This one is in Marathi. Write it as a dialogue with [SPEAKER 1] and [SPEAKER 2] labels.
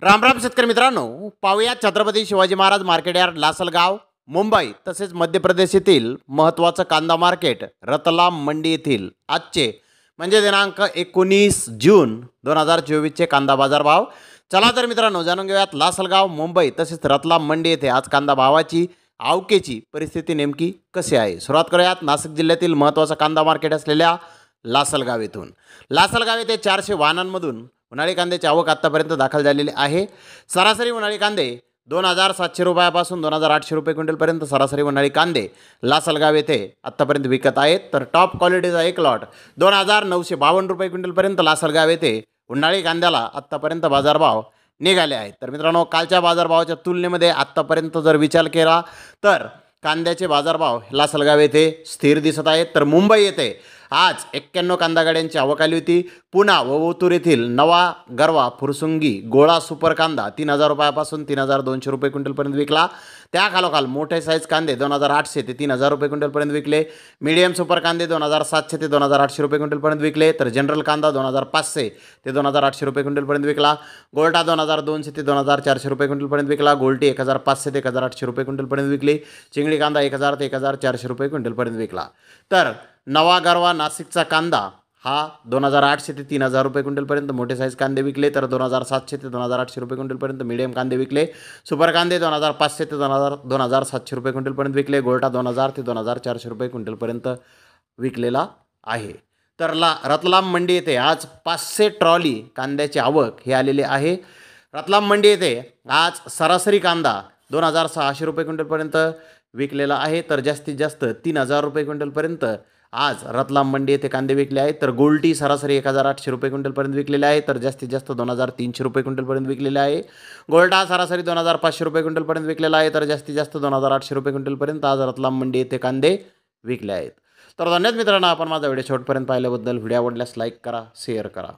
[SPEAKER 1] राम राम शेतकरी मित्रांनो, पाहूया छत्रपती शिवाजी महाराज मार्केट यार्ड लासलगाव मुंबई तसेच मध्य प्रदेश येथील महत्त्वाचं कांदा मार्केट रतलाम मंडी येथील आजचे म्हणजे दिनांक 19 जून 2024चे कांदा बाजार भाव. चला तर मित्रांनो जाणून घेऊयात लासलगाव मुंबई तसेच रतलाम मंडी येथे आज कांदा भावाची आवकेची परिस्थिती नेमकी कशी आहे. सुरुवात करूयात नाशिक जिल्ह्यातील महत्त्वाचं कांदा मार्केट असलेल्या लासलगाव येथून. लासलगाव येथे 400 वाहनांमधून उन्हाळी कांद्याची आवक आत्तापर्यंत दाखल झालेली आहे. सरासरी उन्हाळी कांदे 2700 रुपयापासून 2800 रुपये क्विंटलपर्यंत सरासरी उन्हाळी कांदे लासलगाव येथे आत्तापर्यंत विकत आहेत. तर टॉप क्वालिटीचा एक लॉट 2952 रुपये क्विंटलपर्यंत लासलगाव येथे उन्हाळी कांद्याला आत्तापर्यंत बाजारभाव निघाले आहेत. तर मित्रांनो कालच्या बाजारभावाच्या तुलनेमध्ये आत्तापर्यंत जर विचार केला तर कांद्याचे बाजारभाव लासलगाव येथे स्थिर दिसत आहेत. तर मुंबई येथे आज 91 कांदा गाड्यांची आवक आली होती. पुणा व ओतूर येथील नवा गरवा फुरसुंगी गोळा सुपर कांदा 3000 रुपयापासून 3200 रुपये क्विंटलपर्यंत विकला. त्याखालोखाल मोठे साईज कांदे 2800 ते 3000 रुपये क्विंटलपर्यंत विकले. मीडियम सुपर कांदे 2700 ते 2800 रुपये क्विंटलपर्यंत विकले. तर जनरल कांदा 2500 ते 2800 रुपये क्विंटलपर्यंत विकला. गोल्टा 2200 ते 2400 रुपये क्विंटलपर्यंत विकला. गोल्टी 1500 ते 1800 रुपये क्विंटलपर्यंत विकली. चिंगडी कांदा 1000 ते 1400 रुपये क्विंटलपर्यंत विकला. तर नवा गरवा नाशिकचा कांदा हा 2800 ते 3000 रुपये क्विंटलपर्यंत मोठे साईज कांदे विकले. तर 2700 ते 2800 रुपये क्विंटलपर्यंत मीडियम कांदे विकले. सुपर कांदे 2500 ते 2700 रुपये क्विंटलपर्यंत विकले. गोल्टा 2000 ते 2400 रुपये क्विंटलपर्यंत विकलेला आहे. तर रतलाम मंडी येथे आज 500 ट्रॉली कांद्याची आवक हे आलेली आहे. रतलाम मंडी येथे आज सरासरी कांदा 2600 रुपये क्विंटलपर्यंत विकलेला आहे. तर जास्तीत जास्त 3000 रुपये क्विंटलपर्यंत आज रतलाम मंडी येथे कांदे विकले आहेत. तर गोल्टी सरासरी 1800 रुपये क्विंटलपर्यंत विकलेले आहे. तर जास्तीत जास्त 2300 रुपये क्विंटलपर्यंत विकलेले आहे. गोल्टा सरासरी 2500 रुपये क्विंटलपर्यंत विकलेला आहे. तर जास्तीत जास्त 2800 रुपये क्विंटलपर्यंत आज रतलाम मंडी येथे कांदे विकले आहेत. तर धन्यवाद मित्रांनो, आपण माझा व्हिडिओ शेवटपर्यंत पाहिल्याबद्दल. व्हिडिओ आवडल्यास लाईक करा, शेअर करा.